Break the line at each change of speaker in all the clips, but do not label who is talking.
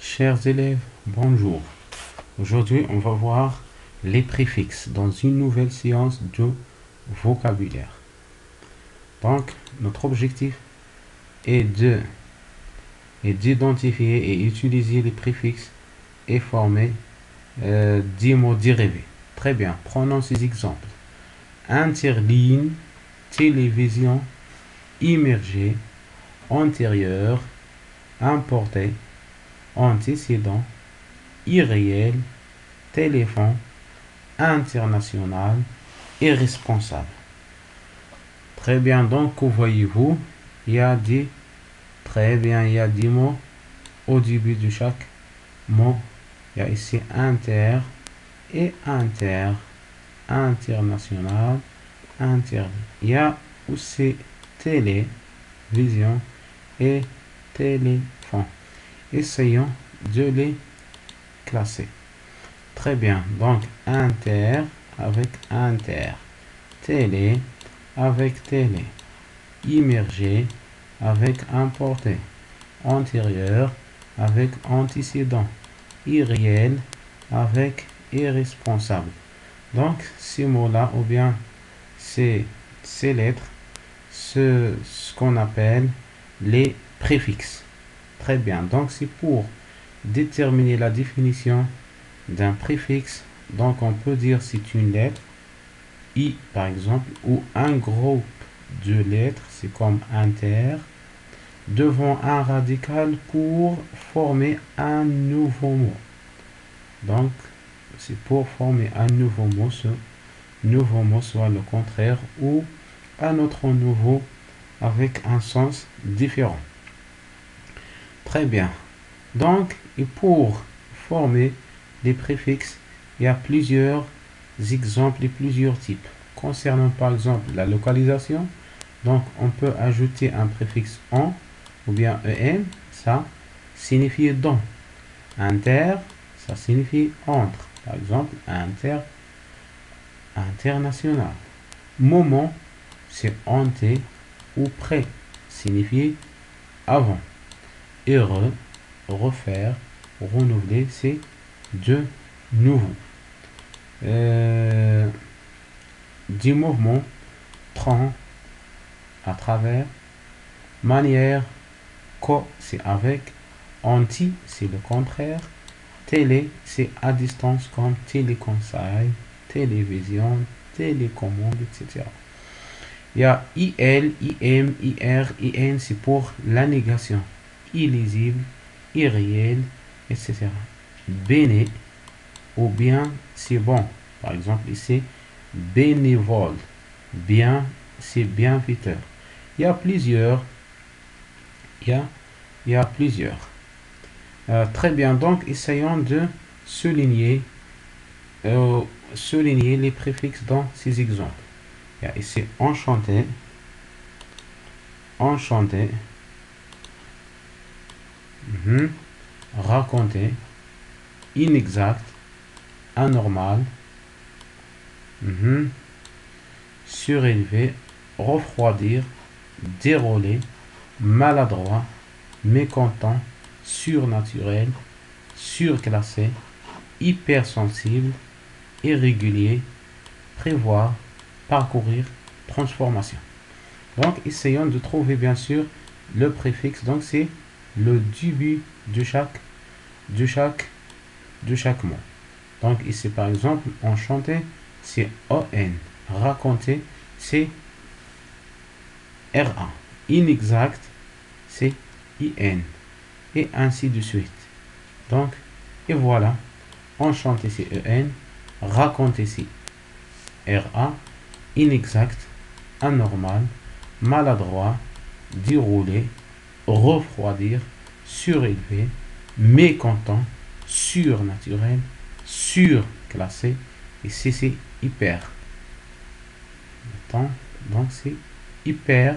Chers élèves, bonjour. Aujourd'hui, on va voir les préfixes dans une nouvelle séance de vocabulaire. Donc, notre objectif est d'identifier et utiliser les préfixes et former des mots dérivés. Très bien, prenons ces exemples. Interligne, télévision, immergé, antérieur, importé, antécédent, irréel, téléphone, international, irresponsable. Très bien, donc, voyez-vous, il y a des mots au début de chaque mot. Il y a ici inter et inter, international, interdit. Il y a aussi télévision et téléphone. Essayons de les classer. Très bien, donc inter avec inter, télé avec télé, immergé avec importé, antérieur avec antécédent, irréel avec irresponsable. Donc ces mots-là, ou bien ces lettres, ce qu'on appelle les préfixes. Très bien, donc c'est pour déterminer la définition d'un préfixe. Donc on peut dire c'est une lettre, I par exemple, ou un groupe de lettres, c'est comme inter, devant un radical pour former un nouveau mot. Donc c'est pour former un nouveau mot, ce nouveau mot soit le contraire ou un autre nouveau avec un sens différent. Très bien. Donc, et pour former les préfixes, il y a plusieurs exemples et plusieurs types. Concernant par exemple la localisation, donc on peut ajouter un préfixe en ou bien en, ça signifie dans. Inter, ça signifie entre. Par exemple, international. Moment, c'est ante ou près, signifie avant. Heureux, refaire, renouveler, c'est de nouveau. Du mouvement, prend, à travers, manière, c'est avec, anti, c'est le contraire, télé, c'est à distance comme téléconseil, télévision, télécommande, etc. Il y a IL, IM, IR, IN, c'est pour la négation, illisible, irréel, etc. Béné, ou bien c'est bon. Par exemple, ici, bénévole. Bien, c'est bienfaiteur. Il y a plusieurs. Il y a plusieurs. Très bien, donc essayons de souligner les préfixes dans ces exemples. Il y a ici enchanté, enchanté, raconter, inexact, anormal, surélevé, refroidir, dérouler, maladroit, mécontent, surnaturel, surclassé, hypersensible, irrégulier, prévoir, parcourir, transformation. Donc essayons de trouver bien sûr le préfixe. Donc c'est le début de chaque mot. Donc ici par exemple, enchanté, c'est ON. Raconter, c'est RA. Inexact, c'est IN. Et ainsi de suite. Donc, et voilà. Enchanté, c'est EN. Raconter, c'est RA. Inexact, anormal, maladroit, dérouler, refroidir, surélevé, mécontent, surnaturel, surclassé, et c'est hyper. Donc c'est hyper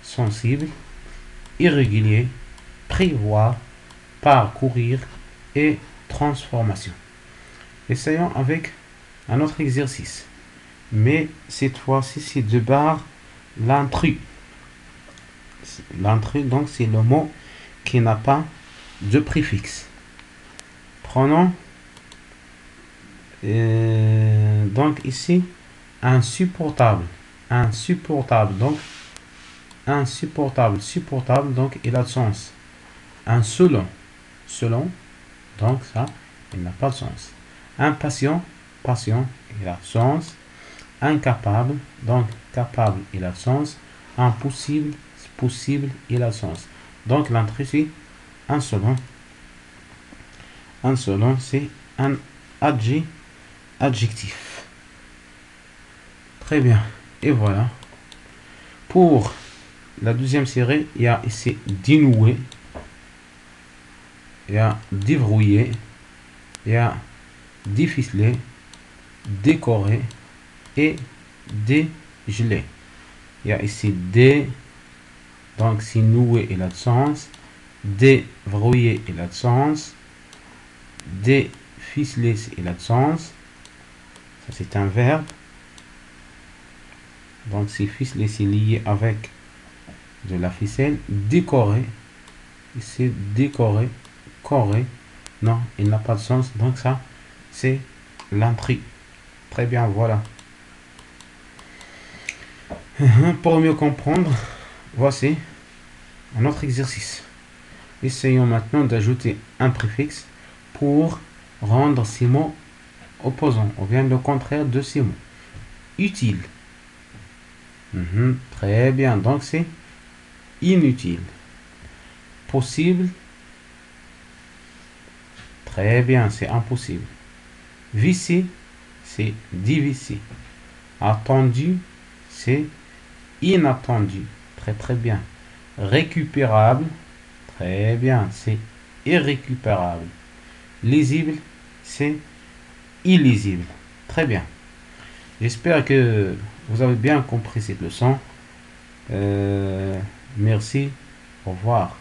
sensible, irrégulier, prévoir, parcourir et transformation. Essayons avec un autre exercice. Mais cette fois-ci, c'est de barre l'intrus. L'intrus, donc, c'est le mot qui n'a pas de préfixe. Prenons donc ici insupportable. Insupportable. Donc insupportable. Supportable. Donc il a de sens. Un selon. Selon. Donc ça, il n'a pas de sens. Impatient. Patient. Il a de sens. Incapable. Donc capable. Il a de sens. Impossible. Possible. Il a de sens. Donc l'entrée c'est insolent. Insolent, c'est un adjectif. Très bien. Et voilà. Pour la deuxième série, il y a ici dénouer, il y a déverrouiller, il y a déficeler, décorer et dégeler. Il y a ici dé, donc si nouer il a de sens, déverrouiller il a de sens, déficeler il a de sens, ça c'est un verbe. Donc si ficeler c'est lié avec de la ficelle. Décorer, c'est décorer, corer, non il n'a pas de sens, donc ça c'est l'entrée. Très bien, voilà. Pour mieux comprendre, voici un autre exercice. Essayons maintenant d'ajouter un préfixe pour rendre ces mots opposants, ou bien le contraire de ces mots. Utile. Très bien, donc c'est inutile. Possible. Très bien, c'est impossible. Vissé, c'est divissé. Attendu, c'est inattendu. Très très bien. Récupérable. Très bien, c'est irrécupérable. Lisible, c'est illisible. Très bien. J'espère que vous avez bien compris cette leçon. Merci. Au revoir.